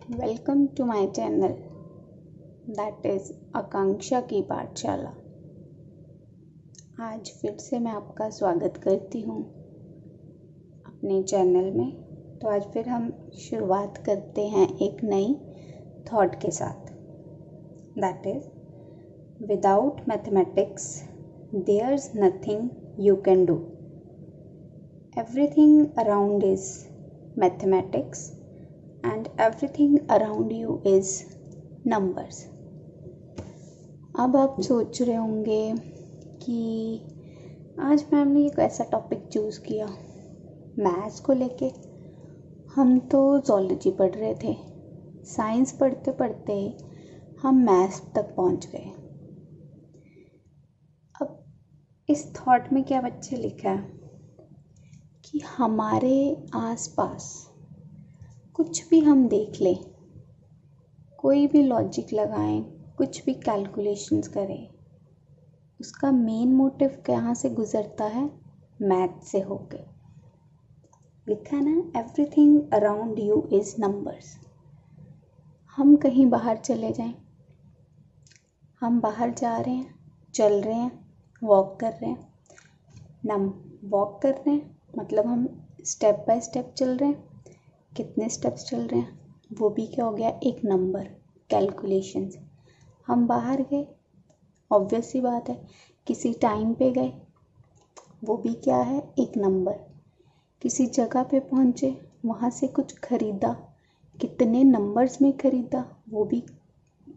Welcome to my channel that is Akanksha की पाठशाला। आज फिर से मैं आपका स्वागत करती हूँ अपने चैनल में। तो आज फिर हम शुरुआत करते हैं एक नई थॉट के साथ, that is without mathematics there is nothing you can do. Everything around is mathematics and everything around you is numbers। अब आप सोच रहे होंगे कि आज मैम ने एक ऐसा टॉपिक चूज़ किया मैथ्स को लेके। हम तो ज़ूलॉजी पढ़ रहे थे, साइंस पढ़ते पढ़ते हम मैथ्स तक पहुंच गए। अब इस थॉट में क्या बच्चे लिखा है कि हमारे आसपास कुछ भी हम देख लें, कोई भी लॉजिक लगाएं, कुछ भी कैलकुलेशंस करें, उसका मेन मोटिव कहाँ से गुजरता है? मैथ से होके। लिखा है ना, everything around you is numbers. हम कहीं बाहर चले जाएं, हम बाहर जा रहे हैं, चल रहे हैं, वॉक कर रहे हैं। वॉक कर रहे हैं मतलब हम स्टेप बाय स्टेप चल रहे हैं। कितने स्टेप्स चल रहे हैं वो भी क्या हो गया? एक नंबर, कैलकुलेशंस। हम बाहर गए, ऑब्वियस सी बात है, किसी टाइम पे गए, वो भी क्या है? एक नंबर। किसी जगह पे पहुँचे, वहाँ से कुछ खरीदा, कितने नंबर्स में खरीदा वो भी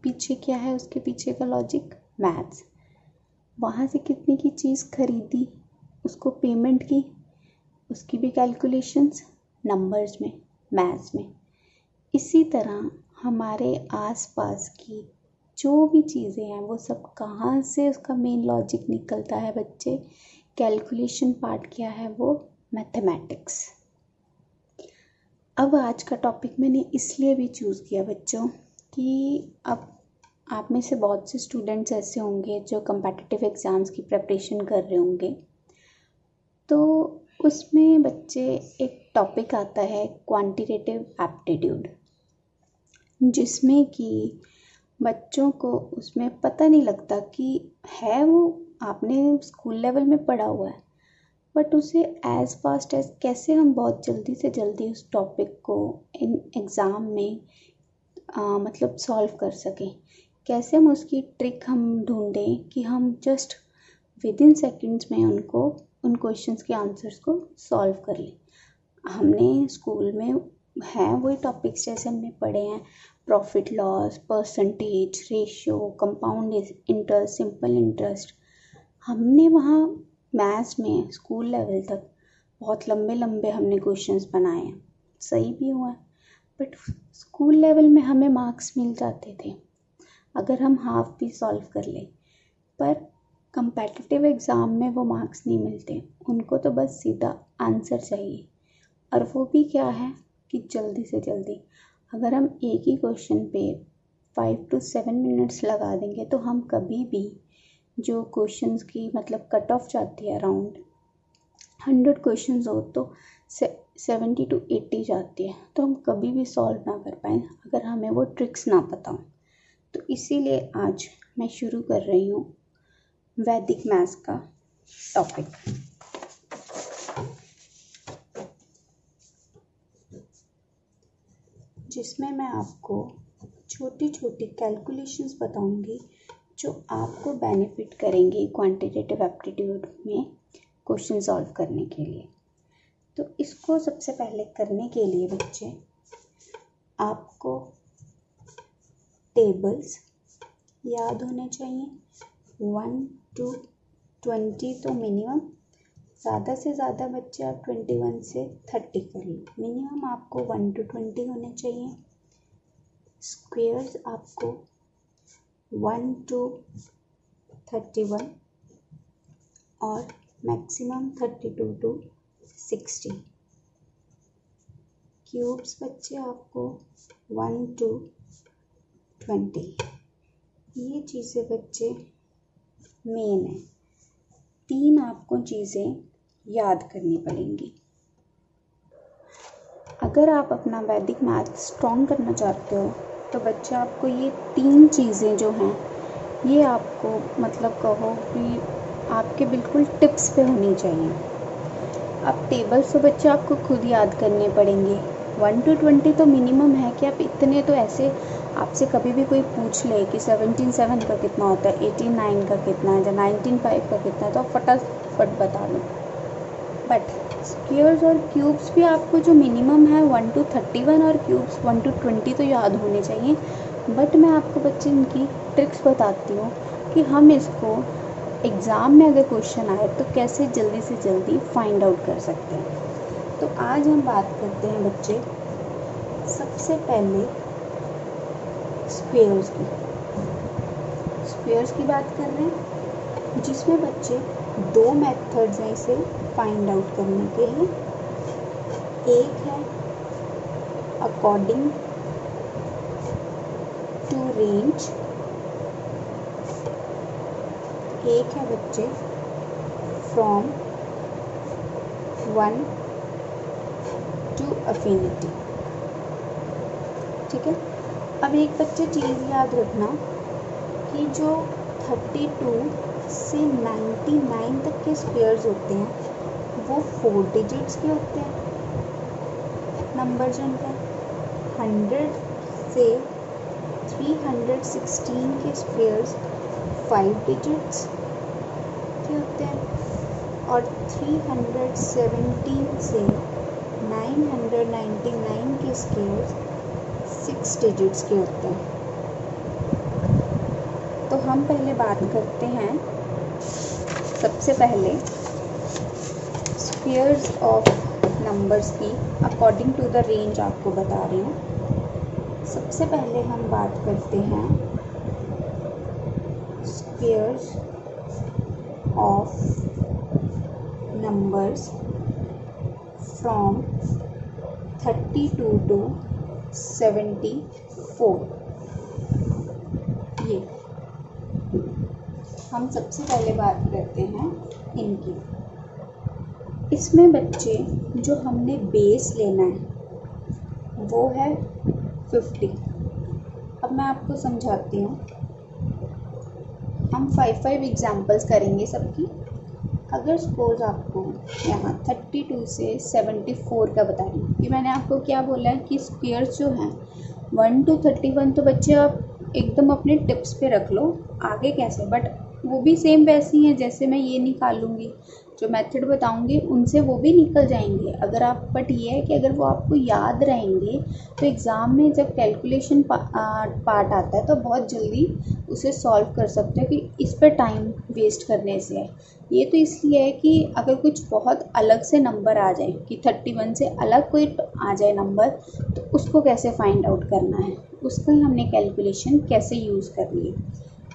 पीछे क्या है? उसके पीछे का लॉजिक मैथ्स। वहाँ से कितने की चीज़ खरीदी, उसको पेमेंट की, उसकी भी कैलकुलेशंस नंबर्स में, मैथ्स में। इसी तरह हमारे आसपास की जो भी चीज़ें हैं वो सब कहाँ से उसका मेन लॉजिक निकलता है बच्चे? कैलकुलेशन पार्ट क्या है? वो मैथमेटिक्स। अब आज का टॉपिक मैंने इसलिए भी चूज़ किया बच्चों कि अब आप में से बहुत से स्टूडेंट्स ऐसे होंगे जो कम्पिटिटिव एग्ज़ाम्स की प्रिपरेशन कर रहे होंगे। तो उसमें बच्चे एक टॉपिक आता है क्वांटिटेटिव एप्टीट्यूड, जिसमें कि बच्चों को उसमें पता नहीं लगता कि है वो आपने स्कूल लेवल में पढ़ा हुआ है, बट उसे एज फास्ट एज कैसे हम बहुत जल्दी से जल्दी उस टॉपिक को इन एग्ज़ाम में मतलब सॉल्व कर सकें। कैसे हम उसकी ट्रिक हम ढूंढें कि हम जस्ट विद इन सेकेंड्स में उन क्वेश्चंस के आंसर्स को सॉल्व कर लें। हमने स्कूल में हैं वही टॉपिक्स जैसे हमने पढ़े हैं, profit loss, percentage, ratio, compound interest, simple interest. हमने वहाँ मैथ्स में स्कूल लेवल तक बहुत लंबे लंबे हमने क्वेश्चंस बनाए हैं, सही भी हुआ है, बट स्कूल लेवल में हमें मार्क्स मिल जाते थे अगर हम हाफ भी सॉल्व कर लें। पर कम्पिटिटिव एग्ज़ाम में वो मार्क्स नहीं मिलते, उनको तो बस सीधा आंसर चाहिए, और वो भी क्या है कि जल्दी से जल्दी। अगर हम एक ही क्वेश्चन पे 5 to 7 मिनट्स लगा देंगे तो हम कभी भी जो क्वेश्चंस की मतलब कट ऑफ जाती है, अराउंड 100 क्वेश्चंस हो तो 70 to 80 जाती है, तो हम कभी भी सॉल्व ना कर पाए अगर हमें वो ट्रिक्स ना पता हो। तो इसीलिए आज मैं शुरू कर रही हूँ वैदिक मैथ्स का टॉपिक। जिसमें मैं आपको छोटी छोटी कैलकुलेशंस बताऊंगी जो आपको बेनिफिट करेंगी क्वांटिटेटिव एप्टीट्यूड में क्वेश्चन सॉल्व करने के लिए। तो इसको सबसे पहले करने के लिए बच्चे आपको टेबल्स याद होने चाहिए। 1 to 20 तो मिनिमम, ज़्यादा से ज़्यादा बच्चे आप 21 से 30 कर लो, मिनिमम आपको 1 to 20 होने चाहिए। स्क्वेयर्स आपको 1 to 31 और मैक्सिमम 32 to 60। क्यूब्स बच्चे आपको 1 to 20। ये चीज़ें बच्चे मेन है। 3 आपको चीज़ें याद करनी पड़ेंगी। अगर आप अपना वैदिक मैथ स्ट्रॉन्ग करना चाहते हो तो बच्चे आपको ये 3 चीज़ें जो हैं ये आपको मतलब कहो कि आपके बिल्कुल टिप्स पे होनी चाहिए। अब टेबल्स तो बच्चे आपको खुद याद करने पड़ेंगे। 1 to 20 तो मिनिमम है कि आप इतने तो ऐसे आपसे कभी भी कोई पूछ ले कि 17/7 का कितना होता है, 18/9 का कितना है, या 19/5 का कितना है, तो आप फटाफट बता दो। बट स्क्वायर्स और क्यूब्स भी आपको जो मिनिमम है 1 to 31 और क्यूब्स 1 to 20 तो याद होने चाहिए। बट मैं आपको बच्चे इनकी ट्रिक्स बताती हूँ कि हम इसको एग्ज़ाम में अगर क्वेश्चन आए तो कैसे जल्दी से जल्दी फाइंड आउट कर सकते हैं। तो आज हम बात करते हैं बच्चे सबसे पहले स्क्वायर्स की बात कर रहे हैं, जिसमें बच्चे 2 मेथड्स हैं इसे फाइंड आउट करने के लिए। एक है अकॉर्डिंग टू रेंज, एक है बच्चे फ्रॉम 1 to अफिनिटी। ठीक है, अब एक बच्चे चीज़ याद रखना कि जो 32 से 99 तक के स्क्वायर्स होते हैं वो 4 डिजिट्स के होते हैं नंबर जिनका। 100 से 316 के स्क्वायर्स 5 डिजिट्स के होते हैं और 317 से 999 के स्क्वायर्स 6 डिजिट्स के होते हैं। तो हम पहले बात करते हैं सबसे पहले स्क्वायर्स ऑफ नंबर्स की अकॉर्डिंग टू द रेंज आपको बता रही हूँ। सबसे पहले हम बात करते हैं squares of numbers from 32 to 74। ये हम सबसे पहले बात करते हैं इनकी। इसमें बच्चे जो हमने बेस लेना है वो है 50। अब मैं आपको समझाती हूँ। हम 5 एग्जाम्पल्स करेंगे सबकी। अगर सपोज आपको यहाँ 32 से 74 का बता रही हूँ कि मैंने आपको क्या बोला है कि स्क्वायर्स जो हैं 1 to 31 तो बच्चे आप एकदम अपने टिप्स पे रख लो आगे कैसे, बट वो भी सेम वैसी हैं जैसे मैं ये निकालूंगी, जो मेथड बताऊंगी उनसे वो भी निकल जाएंगे अगर आप। बट ये है कि अगर वो आपको याद रहेंगे तो एग्ज़ाम में जब कैलकुलेशन पार्ट आता है तो बहुत जल्दी उसे सॉल्व कर सकते हो कि इस पर टाइम वेस्ट करने से है। ये तो इसलिए है कि अगर कुछ बहुत अलग से नंबर आ जाए कि 31 से अलग कोई आ जाए नंबर तो उसको कैसे फाइंड आउट करना है, उसका ही हमने कैलकुलेशन कैसे यूज़ करनी है।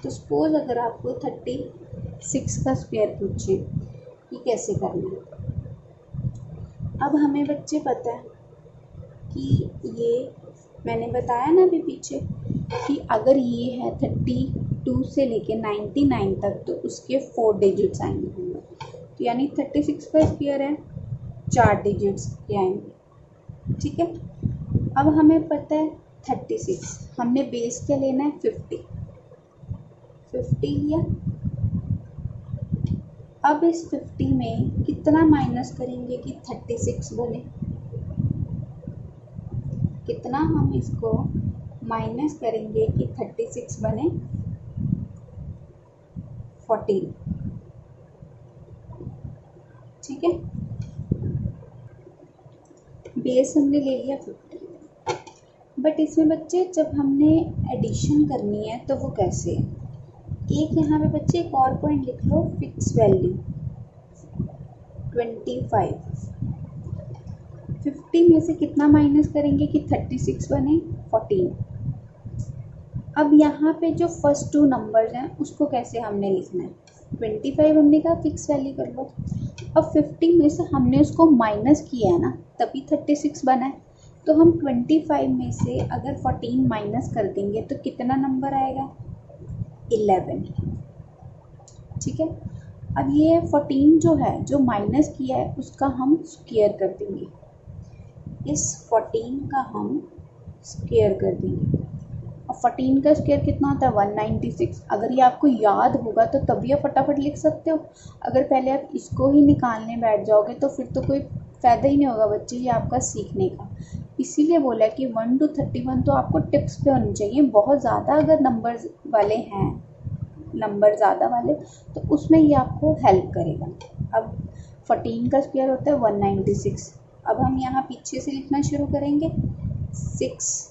तो सपोज़ अगर आपको 36 का स्क्वायर पूछे कि कैसे करना है। अब हमें बच्चे पता है कि ये मैंने बताया ना अभी पीछे कि अगर ये है 32 से लेके 99 तक तो उसके 4 डिजिट्स आएंगे। तो यानी 36 का स्क्वायर है 4 डिजिट्स के आएंगे। ठीक है, अब हमें पता है 36, हमने बेस क्या लेना है 50 लिया। अब इस 50 में कितना माइनस करेंगे कि 36 बने, कितना हम इसको माइनस करेंगे कि 36 बने 14। ठीक है, बेस हमने ले लिया 50। बट इसमें बच्चे जब हमने एडिशन करनी है तो वो कैसे है। एक यहाँ पे बच्चे एक और पॉइंट लिख लो, फिक्स वैल्यू 25। 50 में से कितना माइनस करेंगे कि 36 बने 14। अब यहाँ पे जो फर्स्ट 2 नंबर्स हैं उसको कैसे हमने लिखना है। 25 हमने कहा फिक्स वैल्यू कर लो। अब 50 में से हमने उसको माइनस किया है ना तभी 36 बना है। तो हम 25 में से अगर 14 माइनस कर देंगे तो कितना नंबर आएगा 11। ठीक है, अब ये 14 जो है जो माइनस किया है उसका हम स्क्वायर कर देंगे। इस 14 का हम स्क्वायर कर देंगे। अब 14 का स्क्वायर कितना होता है 196। अगर ये आपको याद होगा तो तभी आप फटाफट लिख सकते हो। अगर पहले आप इसको ही निकालने बैठ जाओगे तो फिर तो कोई फ़ायदा ही नहीं होगा बच्चे ये आपका सीखने का। इसीलिए बोला कि 1 to 31 तो आपको टिप्स पे होनी चाहिए। बहुत ज़्यादा अगर नंबर्स वाले हैं, नंबर ज़्यादा वाले, तो उसमें ये आपको हेल्प करेगा। अब 14 का स्क्वायर होता है 196। अब हम यहाँ पीछे से लिखना शुरू करेंगे 6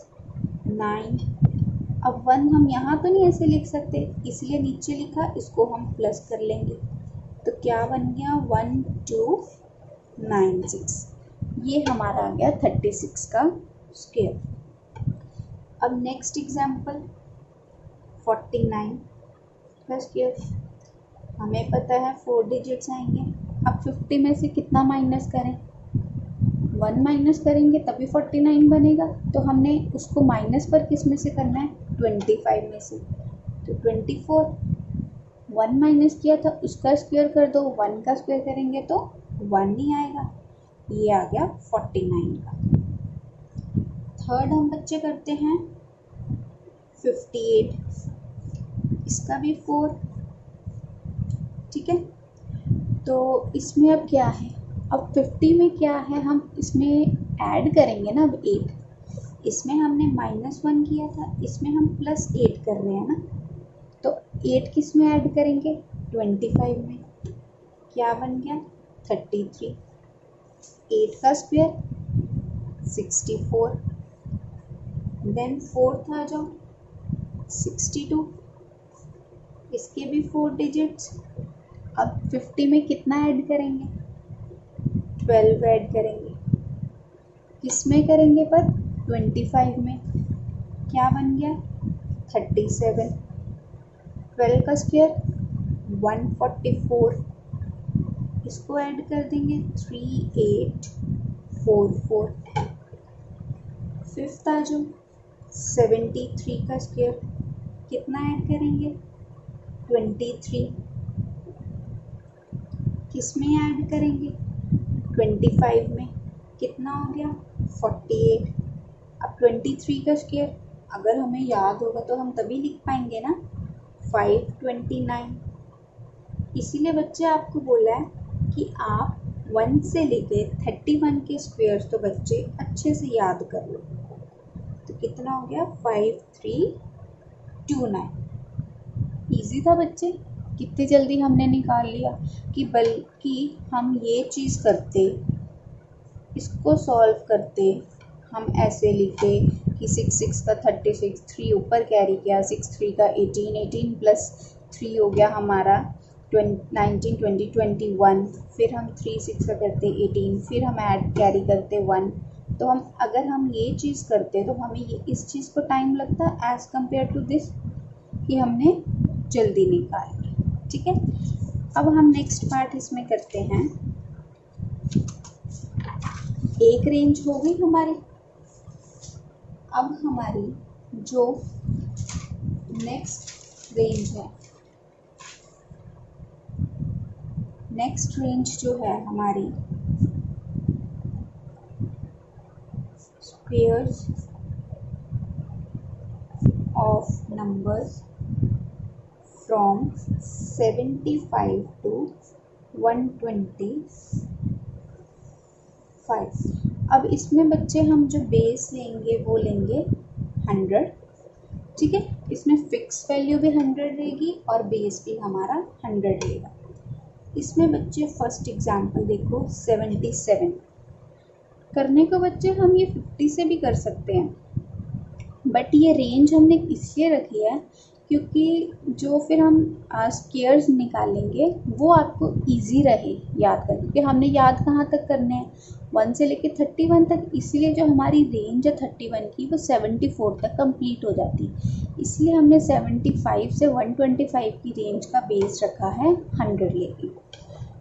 9। अब 1 हम यहाँ तो नहीं ऐसे लिख सकते, इसलिए नीचे लिखा, इसको हम प्लस कर लेंगे तो क्या बन गया 1296। ये हमारा आ गया 36 का स्क्वायर। अब नेक्स्ट एग्जाम्पल 49 का स्क्वायर। हमें पता है 4 डिजिट्स आएंगे। अब 50 में से कितना माइनस करें, 1 माइनस करेंगे तभी 49 बनेगा। तो हमने उसको माइनस पर किस में से करना है 25 में से, तो 24। 1 माइनस किया था उसका स्क्वायर कर दो, 1 का स्क्वायर करेंगे तो 1 ही आएगा। ये आ गया 49 का। थर्ड हम बच्चे करते हैं 58, इसका भी 4। ठीक है, तो इसमें अब क्या है, अब 50 में क्या है, हम इसमें ऐड करेंगे ना। अब 8, इसमें हमने -1 किया था, इसमें हम +8 कर रहे हैं ना, तो 8 किस में ऐड करेंगे 25 में, क्या बन गया 33। 8 का स्क्वायर 64, देन 4th आ जाओ 62, इसके भी 4 डिजिट्स। अब 50 में कितना ऐड करेंगे 12 ऐड करेंगे, किस में करेंगे पर 25 में, क्या बन गया 37। 12 का स्क्वायर 144, इसको ऐड कर देंगे 3844। 5th आ जाओ 73 का स्क्वायर, कितना ऐड करेंगे 23, किस में ऐड करेंगे 25 में, कितना हो गया 48। अब 23 का स्क्वायर अगर हमें याद होगा तो हम तभी लिख पाएंगे ना 529। इसीलिए बच्चे आपको बोला है कि आप 1 से लेके 31 के स्क्वायर्स तो बच्चे अच्छे से याद कर लो। तो कितना हो गया 5329। इजी था बच्चे, कितनी जल्दी हमने निकाल लिया। कि बल्कि हम ये चीज़ करते, इसको सॉल्व करते, हम ऐसे लिखते कि 6 का 36, 3 ऊपर कैरी किया, 6 3 का 18, 18 + 3 हो गया हमारा 19 20 21। फिर हम 3 6 का करते 18, फिर हम ऐड कैरी करते 1। तो अगर हम ये चीज़ करते तो हमें इस चीज़ को टाइम लगता एज़ कम्पेयर टू दिस कि हमने जल्दी निकाल लिया। ठीक है, अब हम नेक्स्ट पार्ट इसमें करते हैं। एक रेंज हो गई हमारी। अब हमारी जो नेक्स्ट रेंज है, नेक्स्ट रेंज जो है हमारी squares of numbers from 75 to 125। अब इसमें बच्चे हम जो बेस लेंगे वो लेंगे 100। ठीक है, इसमें फिक्स वैल्यू भी 100 रहेगी और बेस भी हमारा 100 रहेगा। इसमें बच्चे फर्स्ट एग्जांपल देखो 77। करने को बच्चे हम ये 50 से भी कर सकते हैं, बट ये रेंज हमने इसलिए रखी है क्योंकि जो फिर हम स्क्वायर्स निकालेंगे वो आपको इजी रहे याद करने, क्योंकि हमने याद कहाँ तक करने हैं 1 से लेके 31 तक। इसलिए जो हमारी रेंज है 31 की वो 74 तक कंप्लीट हो जाती है। इसलिए हमने 75 से 125 की रेंज का बेस रखा है 100 लेके।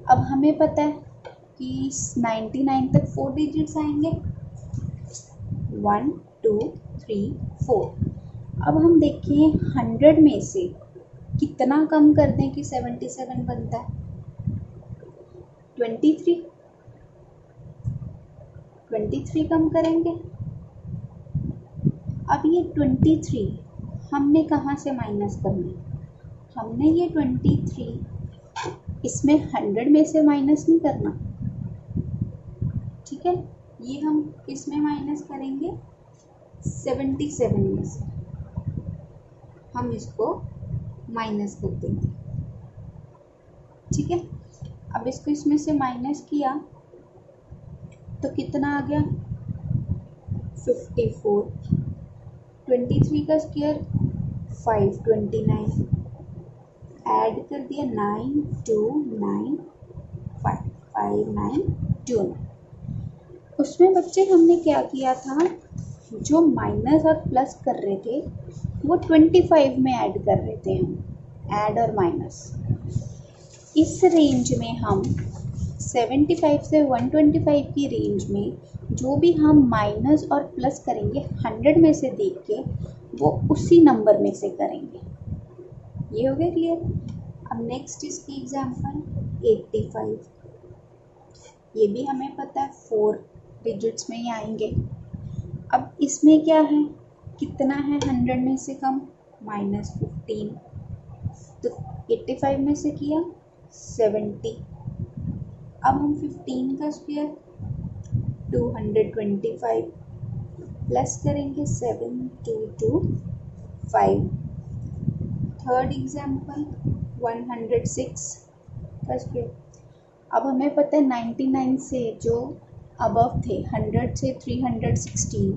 अब हमें पता है कि 99 तक 4 डिजिट्स आएंगे 1 2 3 4। अब हम देखें 100 में से कितना कम कर दें कि 77 बनता है 23। 23 कम करेंगे। अब ये 23 हमने कहाँ से माइनस करना है? हमने ये 23 इसमें 100 में से माइनस नहीं करना, ठीक है। ये हम किसमें माइनस करेंगे? 77 में से हम इसको माइनस कर देंगे, ठीक है। अब इसको इसमें से माइनस किया तो कितना आ गया? 54। 23 का स्क्वायर 529, ऐड कर दिया 92955929। उसमें बच्चे हमने क्या किया था, जो माइनस और प्लस कर रहे थे वो 25 में ऐड कर रहे थे हम, ऐड और माइनस। इस रेंज में हम 75 से 125 की रेंज में जो भी हम माइनस और प्लस करेंगे 100 में से देख के वो उसी नंबर में से करेंगे। ये हो गया क्लियर। अब नेक्स्ट इसकी एग्जांपल 85। ये भी हमें पता है 4 डिजिट्स में ही आएंगे। अब इसमें क्या है, कितना है 100 में से कम? -15। तो 85 में से किया 70। अब हम 15 का स्क्वायर 225 प्लस करेंगे 7225। थर्ड एग्जाम्पल 106 का स्क्वायर। अब हमें पता है 99 से जो अबव थे 100 से 316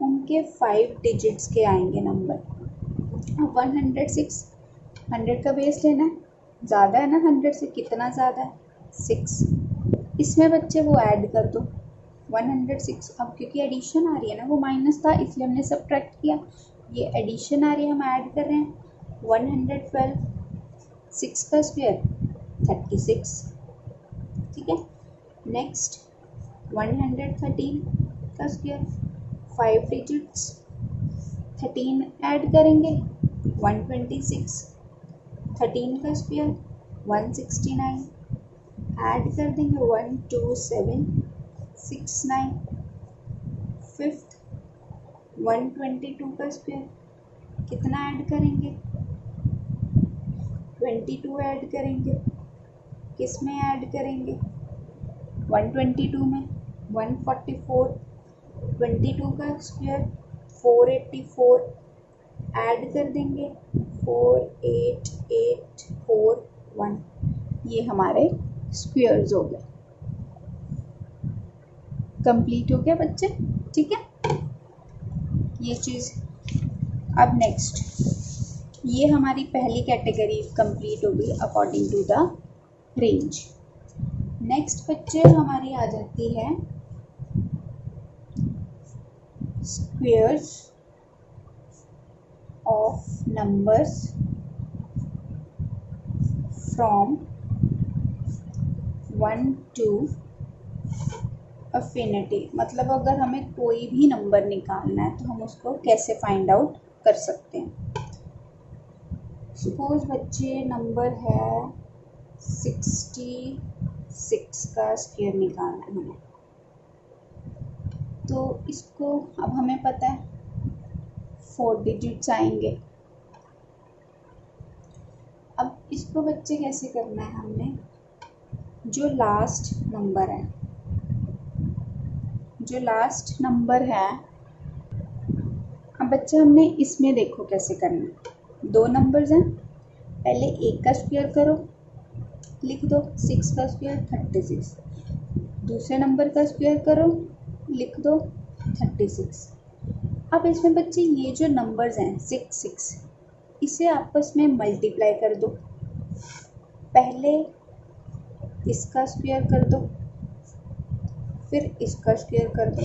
उनके 5 डिजिट्स के आएंगे नंबर। अब 106 100 का बेस लेना है, ज़्यादा है ना 100 से, कितना ज़्यादा है? 6। इसमें बच्चे वो ऐड कर दो 106। अब क्योंकि एडिशन आ रही है ना, वो माइनस था इसलिए हमने सब्ट्रैक्ट किया, ये एडिशन आ रही है हम ऐड कर रहे हैं। 112 6 का स्क्वायर 36, ठीक है। नेक्स्ट 113 का स्क्वायर 5 डिजिट्स 13 ऐड करेंगे 126। 13 का स्क्वायर 169 ऐड कर देंगे 12769। फिफ्थ 122 का स्क्वायर कितना ऐड करेंगे? 22 ऐड करेंगे। किस में ऐड करेंगे? 122 में। 144 22 का स्क्वायर 484 ऐड कर देंगे 48841। ये हमारे स्क्वायर्स हो गए। कंप्लीट हो गया बच्चे, ठीक है ये चीज़। अब नेक्स्ट, ये हमारी पहली कैटेगरी कंप्लीट हो गई according to the range. Next बच्चे हमारी आ जाती है squares of numbers from 1 to infinity. मतलब अगर हमें कोई भी नंबर निकालना है तो हम उसको कैसे फाइंड आउट कर सकते हैं। सपोज बच्चे नंबर है 66 का स्क्वायर निकालना है हमें, तो इसको अब हमें पता है 4 डिजिट्स आएंगे। अब इसको बच्चे कैसे करना है, हमने जो लास्ट नंबर है, अब बच्चे हमने इसमें देखो कैसे करना है। 2 नंबर्स हैं, पहले 1 का स्क्वायर करो, लिख दो 6 का स्क्वायर 36। दूसरे नंबर का स्क्वायर करो, लिख दो 36। अब इसमें बच्चे ये जो नंबर्स हैं 6 इसे आपस में मल्टीप्लाई कर दो। पहले इसका स्क्वायर कर दो, फिर इसका स्क्वायर कर दो,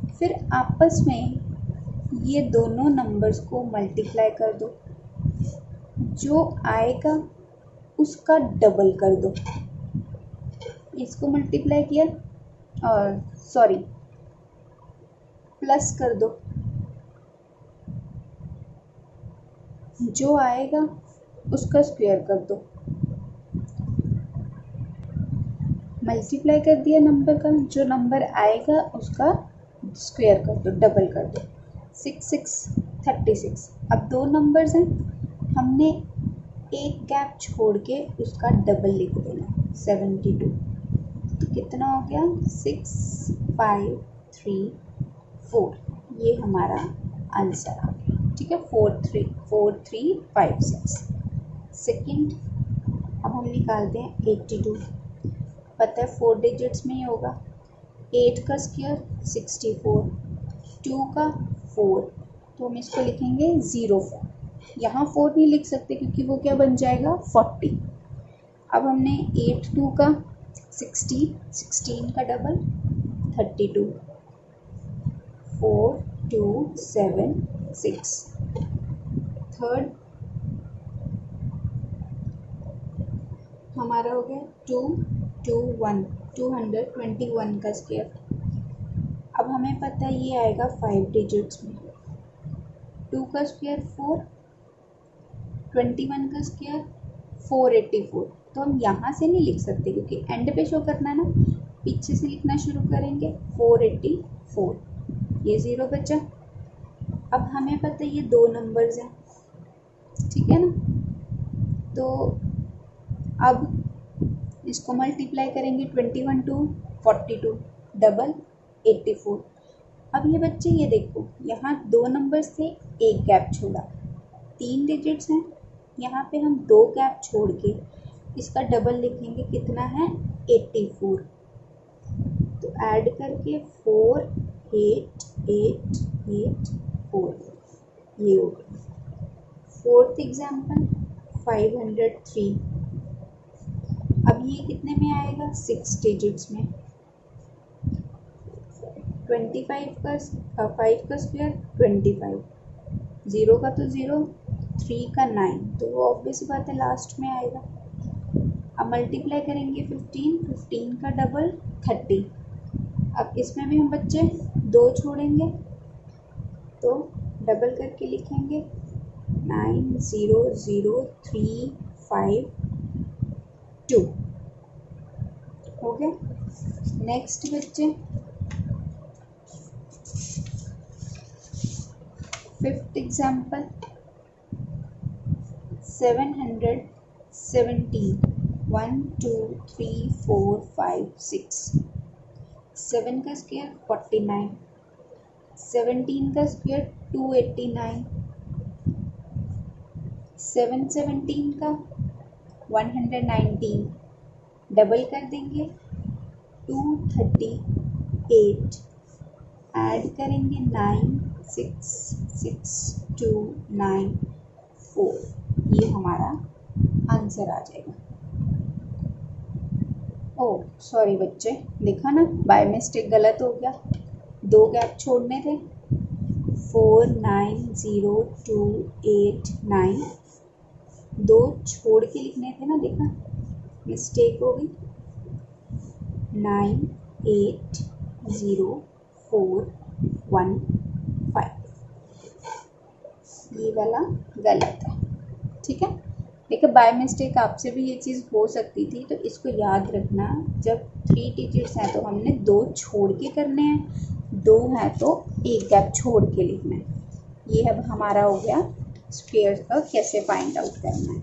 फिर आपस में ये दोनों नंबर्स को मल्टीप्लाई कर दो। जो आएगा उसका डबल कर दो। इसको मल्टीप्लाई किया और प्लस कर दो। जो आएगा उसका स्क्वायर कर दो। मल्टीप्लाई कर दिया नंबर का, जो नंबर आएगा उसका स्क्वायर कर दो, डबल कर दो। 6 6 36। अब दो नंबर्स हैं, हमने एक गैप छोड़ के उसका डबल लिख देना 72। तो कितना हो गया 6 5 3 4। ये हमारा आंसर आ गया। ठीक है, 4 3 5 6। सेकेंड, अब हम निकालते हैं 82। पता है 4 डिजिट्स में ही होगा। 8 का स्क्वायर 64, 2 का 4, तो हम इसको लिखेंगे 04। यहाँ 4 नहीं लिख सकते क्योंकि वो क्या बन जाएगा 40। अब हमने 8 2 का 60, 16 का डबल 32, 4 2 7 6। थर्ड हमारा हो गया 2 2 1, 221 का स्क्वायर। अब हमें पता है ये आएगा 5 डिजिट्स में। 2 का स्क्वायर 4, 21 का स्क्वायर 484। तो हम यहाँ से नहीं लिख सकते क्योंकि एंड पे शो करना है ना, पीछे से लिखना शुरू करेंगे 484, ये 0 बचा। अब हमें पता है ये दो नंबर्स हैं, ठीक है ना, तो अब इसको मल्टीप्लाई करेंगे 21 2 42, डबल 84। अब ये बच्चे ये देखो, यहाँ दो नंबर्स थे, एक गैप छोड़ा, 3 डिजिट्स हैं, यहाँ पे हम 2 गैप छोड़ के इसका डबल लिखेंगे, कितना है 84। तो ऐड करके 4 8 8 8 4, ये हो गया। Fourth example 503। अब ये कितने में आएगा 6 डिजिट्स में। 25 का 5 का स्क्वायर 25, 0 का तो 0, 3 का 9, तो वो ऑब्वियस बात है लास्ट में आएगा। अब मल्टीप्लाई करेंगे 15 का डबल 30। अब इसमें भी हम बच्चे 2 छोड़ेंगे तो डबल करके लिखेंगे 9 0 0 3 5 2 हो गया। नेक्स्ट बच्चे फिफ्थ एग्जाम्पल 717, 1 2 3 4 5 6। 7 का स्क्वायर 49, 17 का स्क्वायर 289, 7 17 का 119, डबल कर देंगे 238, ऐड करेंगे 9 6 6 2 9 4, ये हमारा आंसर आ जाएगा। ओह सॉरी बच्चे, देखा ना बाय मिस्टेक गलत हो गया, 2 गैप छोड़ने थे, 4 9 0 2 8 9, 2 छोड़ के लिखने थे ना, देखा मिस्टेक हो गई। 9 8 0 4 1 5, ये वाला गलत है, ठीक है। देखिए बाय मिस्टेक आपसे भी ये चीज़ हो सकती थी, तो इसको याद रखना, जब 3 डिजिट्स हैं तो हमने 2 छोड़ के करने हैं, 2 हैं तो एक गैप छोड़ के लिखना है। ये अब हमारा हो गया स्क्वायर का कैसे फाइंड आउट करना है,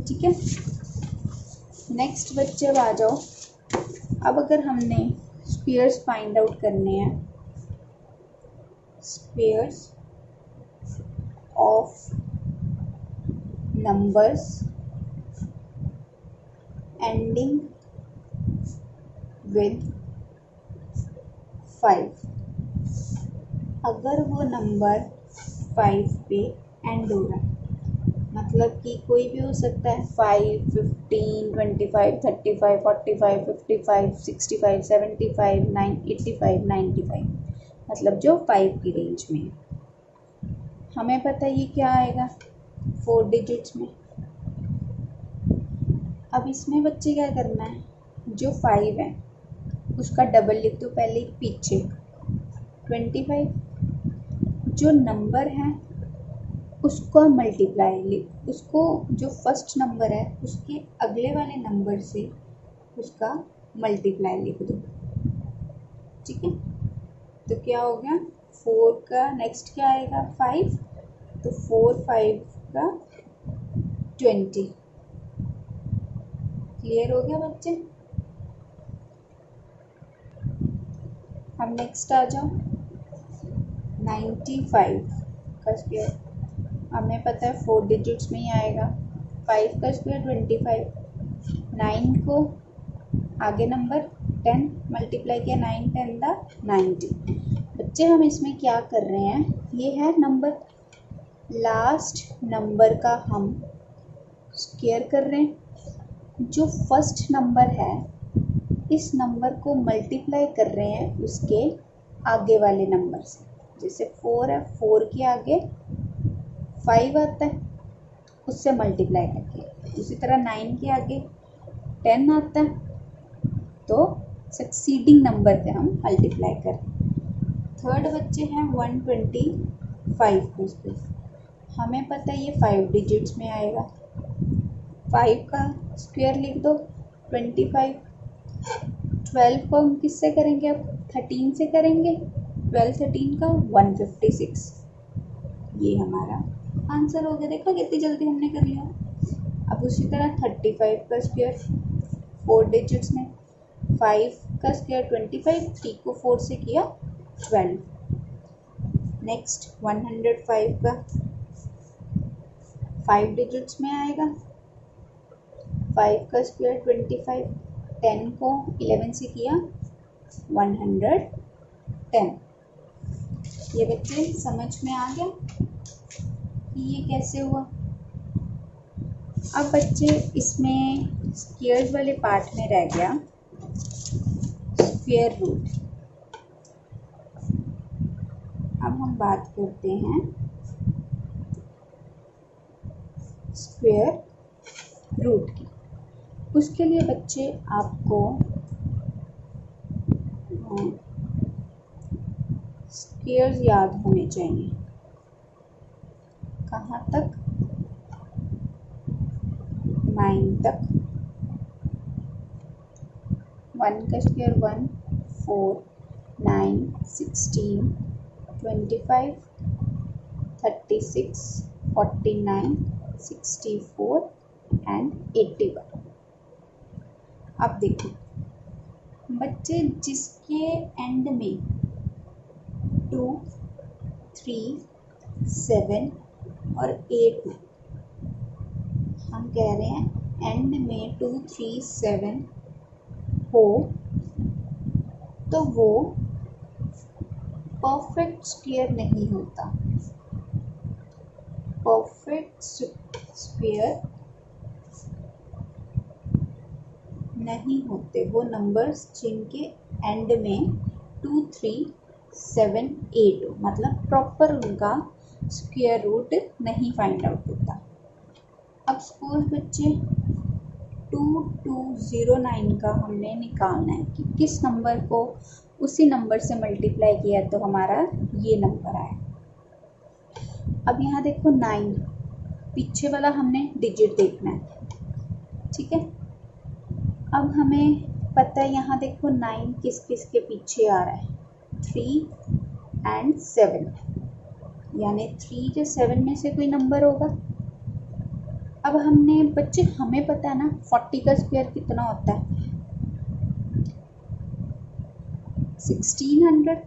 ठीक है। नेक्स्ट बच्चे अब आ जाओ, अब अगर हमने स्क्वायर्स फाइंड आउट करने हैं, squares of numbers ending with 5, अगर वो नंबर 5 पे एंड हो रहा है, मतलब कि कोई भी हो सकता है, 5 15 25 35 45 55 65 75 85 95, मतलब जो 5 की रेंज में है। हमें पता है ये क्या आएगा 4 डिजिट्स में। अब इसमें बच्चे क्या करना है, जो 5 है उसका डबल लिख दो पहले पीछे, 25, जो नंबर है उसको मल्टीप्लाई लिख, उसको जो फर्स्ट नंबर है उसके अगले वाले नंबर से उसका मल्टीप्लाई लिख दो। ठीक है, तो क्या हो गया, 4 का नेक्स्ट क्या आएगा 5, तो 4 5 का 20। क्लियर हो गया बच्चे। अब नेक्स्ट आ जाओ 95 का स्क्वायर। हमें पता है 4 डिजिट्स में ही आएगा। 5 का स्क्वायर 25, 9 को आगे नंबर 10 मल्टीप्लाई किया, 9 10 दा 90। बच्चे हम इसमें क्या कर रहे हैं, ये है नंबर, लास्ट नंबर का हम स्क्वायर कर रहे हैं। जो फर्स्ट नंबर है इस नंबर को मल्टीप्लाई कर रहे हैं उसके आगे वाले नंबर से। जैसे 4 है, 4 के आगे 5 आता है, उससे मल्टीप्लाई करके। उसी तरह 9 के आगे 10 आता है, तो सक्सीडिंग नंबर पे हम मल्टीप्लाई करें। थर्ड बच्चे हैं 125 को स्क्वायर। हमें पता है ये 5 डिजिट्स में आएगा। 5 का स्क्वायर लिख दो 25। 12 को हम किससे करेंगे, अब 13 से करेंगे। 12 13 का 156। ये हमारा आंसर हो गया। देखो कितनी जल्दी हमने कर लिया। अब उसी तरह 35 का स्क्वायर 4 डिजिट्स में। 5 का स्क्वायर 25, 3 को 4 से किया 12। नेक्स्ट 105 का 5 डिजिट्स में आएगा। 5 का स्क्वायर 25, 10 को 11 से किया 110। ये बच्चे समझ में आ गया कि ये कैसे हुआ। अब बच्चे इसमें स्क्वायर्स वाले पार्ट में रह गया स्क्वायर रूट। अब हम बात करते हैं स्क्वायर रूट की। उसके लिए बच्चे आपको स्क्वायर्स याद होने चाहिए। कहाँ तक, 9 तक। 1 का स्क्वायर 1, 4, 9, 16, 25, 36, 49, 64 एंड 81। अब देखो बच्चे जिसके एंड में 2, 3, 7 और 8 में, हम कह रहे हैं एंड में 2, 3, 7 हो तो वो परफेक्ट स्क्वायर नहीं होता। परफेक्ट स्क्वायर नहीं होते वो नंबर्स जिनके एंड में 2, 3, 7, 8 हो, मतलब प्रॉपर उनका स्क्वायर रूट नहीं फाइंड आउट होता। अब सपोज बच्चे 2209 का हमने निकालना है कि किस नंबर को उसी नंबर से मल्टीप्लाई किया तो हमारा ये नंबर आया। अब यहाँ देखो 9, पीछे वाला हमने डिजिट देखना है। ठीक है, अब हमें पता है यहाँ देखो 9 किस किस के पीछे आ रहा है, 3 एंड 7, यानी 3 जो 7 में से कोई नंबर होगा। अब हमने बच्चे हमें पता है ना 40 का स्क्वायर कितना होता है, 1600,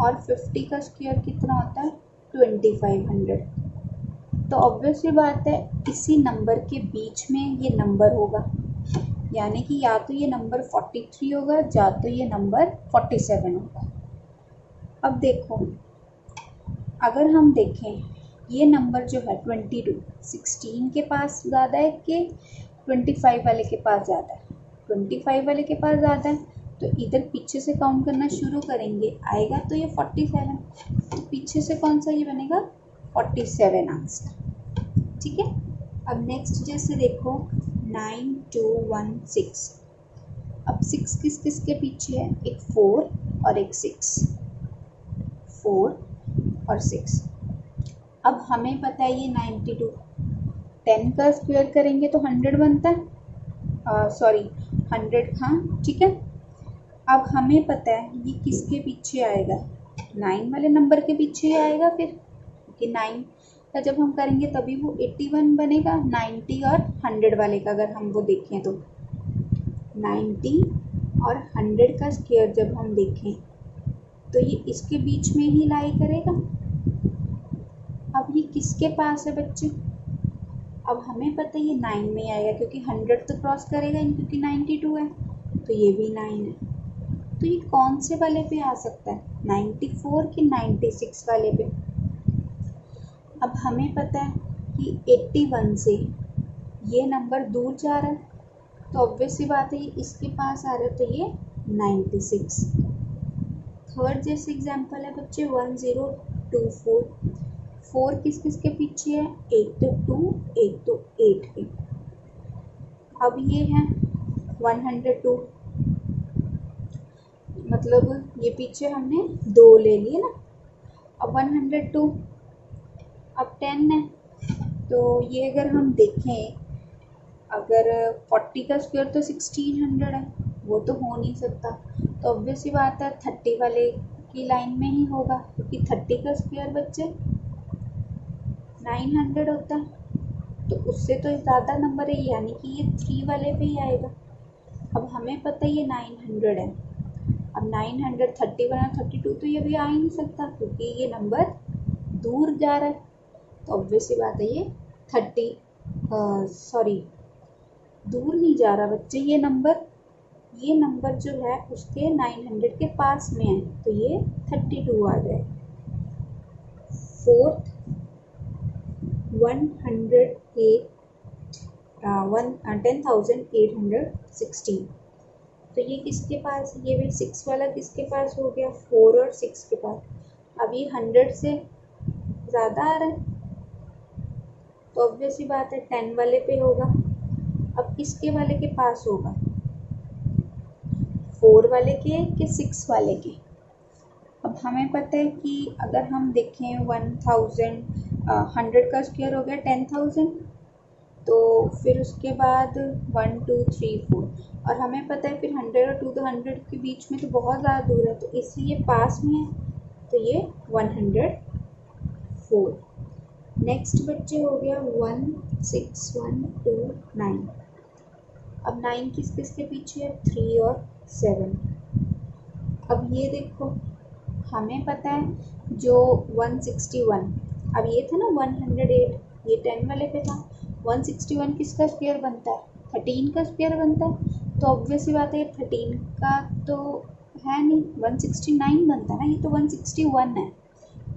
और 50 का स्क्वायर कितना होता है 2500। तो ऑब्वियस सी बात है इसी नंबर के बीच में ये नंबर होगा, यानी कि या तो ये नंबर 43 होगा या तो ये नंबर 47 होगा। अब देखो अगर हम देखें ये नंबर जो है 22 16 के पास ज़्यादा है कि 25 वाले के पास ज़्यादा है। 25 वाले के पास ज़्यादा है तो इधर पीछे से काउंट करना शुरू करेंगे, आएगा तो ये 47, तो पीछे से कौन सा ये बनेगा 47 आंसर। ठीक है, अब नेक्स्ट जैसे देखो 9216। अब 6 किस किस के पीछे है, एक 4 और एक 6, 4 और 6। अब हमें पता है ये 92, 10 का स्क्वायर करेंगे तो 100 बनता है, सॉरी 100 हाँ ठीक है। अब हमें पता है ये किसके पीछे आएगा, 9 वाले नंबर के पीछे ही आएगा फिर, क्योंकि 9 का जब हम करेंगे तभी वो 81 बनेगा। 90 और 100 वाले का अगर हम वो देखें तो 90 और 100 का स्क्वायर जब हम देखें तो ये इसके बीच में ही लाई करेगा। अब ये किसके पास है बच्चे, अब हमें पता है ये 9 में आएगा क्योंकि 100 तो क्रॉस करेगा ही, क्योंकि 92 है तो ये भी 9 है। तो ये कौन से वाले पे आ सकता है, 94 कि 96 वाले पे। अब हमें पता है कि 81 से ये नंबर दूर जा रहा है तो ऑब्वियस सी बात है ये इसके पास आ रहा है, तो ये 96। थर्ड जैसे एग्जांपल है बच्चे 1024, 4 किस किस के पीछे है, एक तो 2 एक तो 8 के। अब ये है 102, मतलब ये पीछे हमने 2 ले लिए ना। अब 102, अब 10 है तो ये अगर हम देखें, अगर 40 का स्क्वायर तो 1600 है, वो तो हो नहीं सकता, तो ऑब्वियस ही बात है 30 वाले की लाइन में ही होगा, क्योंकि 30 का स्क्वायर बच्चे 900 होता है, तो उससे तो ज़्यादा नंबर है, यानी कि ये 3 वाले पे ही आएगा। अब हमें पता है ये 900 है, अब 900 30 बना 32, तो ये भी आ ही नहीं सकता क्योंकि ये नंबर दूर जा रहा है, तो ऑब्वियस ही बात है ये 30 दूर नहीं जा रहा बच्चे, ये नंबर जो है उसके 900 के पास में है, तो ये 32 आ जाए। फोर्थ 10,816, तो ये किसके पास है, ये भी 6 वाला किसके पास हो गया, 4 और 6 के पास। अब ये 100 से ज़्यादा आ रहा है तो ऑब्वियस ही बात है 10 वाले पे होगा। अब किसके वाले के पास होगा, 4 वाले के कि 6 वाले के। अब हमें पता है कि अगर हम देखें 100 का स्क्वायर हो गया 10,000, तो फिर उसके बाद 1 2 3 4, और हमें पता है फिर 100 और 2 तो 100 के बीच में तो बहुत ज़्यादा दूर है, तो इसलिए पास में है, तो ये 104। नेक्स्ट बच्चे हो गया 16129। अब 9 किस किस के पीछे है, 3 और 7। अब ये देखो हमें पता है जो 161, अब ये था ना 108, ये 10 वाले पे था, 161 किसका स्क्वायर बनता है, 13 का स्क्वायर बनता है, तो ऑब्वियस ही बात है 13 का तो है नहीं, 169 बनता है ना, ये तो 161 है,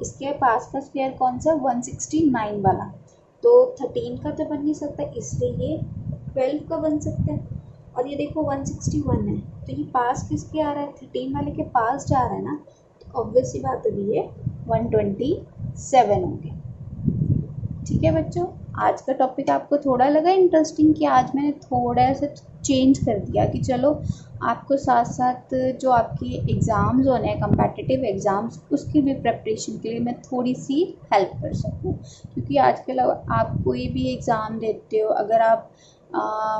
इसके पास का स्क्वायर कौन सा, 169 वाला, तो 13 का तो बन नहीं सकता, इसलिए ये 12 का बन सकता है। और ये देखो 161 है, तो ये पास किसके आ रहा है, 13 वाले के पास जा रहा है ना, तो ऑब्वियस ही बात है ये 127 होंगे। ठीक है बच्चों, आज का टॉपिक आपको थोड़ा लगा इंटरेस्टिंग कि आज मैंने थोड़ा सा चेंज कर दिया कि चलो आपको साथ साथ जो आपके एग्ज़ाम्स होने हैं कम्पिटिटिव एग्ज़ाम्स, उसकी भी प्रिपरेशन के लिए मैं थोड़ी सी हेल्प कर सकूं, क्योंकि आजकल आप कोई भी एग्ज़ाम देते हो, अगर आप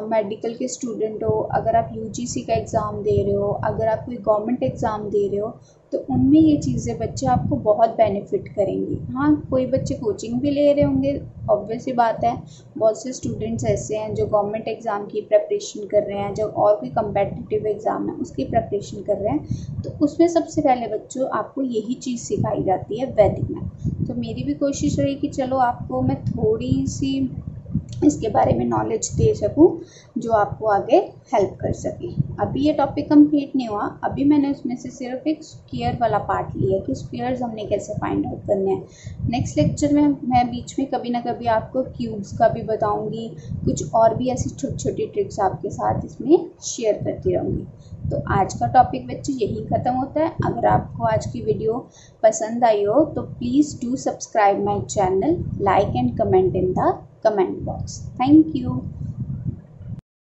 मेडिकल के स्टूडेंट हो, अगर आप यूजीसी का एग्ज़ाम दे रहे हो, अगर आप कोई गवर्नमेंट एग्ज़ाम दे रहे हो, तो उनमें ये चीज़ें बच्चे आपको बहुत बेनिफिट करेंगी। हाँ, कोई बच्चे कोचिंग भी ले रहे होंगे, ऑब्वियस ही बात है, बहुत से स्टूडेंट्स ऐसे हैं जो गवर्नमेंट एग्ज़ाम की प्रिपरेशन कर रहे हैं, जो और कोई कम्पिटिटिव एग्ज़ाम है उसकी प्रिपरेशन कर रहे हैं, तो उसमें सबसे पहले बच्चों आपको यही चीज़ सिखाई जाती है वैदिक मैथ। तो मेरी भी कोशिश रही कि चलो आपको मैं थोड़ी सी इसके बारे में नॉलेज दे सकूं जो आपको आगे हेल्प कर सके। अभी ये टॉपिक कंप्लीट नहीं हुआ, अभी मैंने उसमें से सिर्फ एक स्क्वायर वाला पार्ट लिया कि स्क्वायर्स हमने कैसे फाइंड आउट करने हैं। नेक्स्ट लेक्चर में मैं बीच में कभी ना कभी आपको क्यूब्स का भी बताऊंगी, कुछ और भी ऐसी छोटी छोटी ट्रिक्स आपके साथ इसमें शेयर करती रहूँगी। तो आज का टॉपिक बच्चे यही ख़त्म होता है। अगर आपको आज की वीडियो पसंद आई हो तो please do subscribe my channel, like and comment in the comment box. Thank you.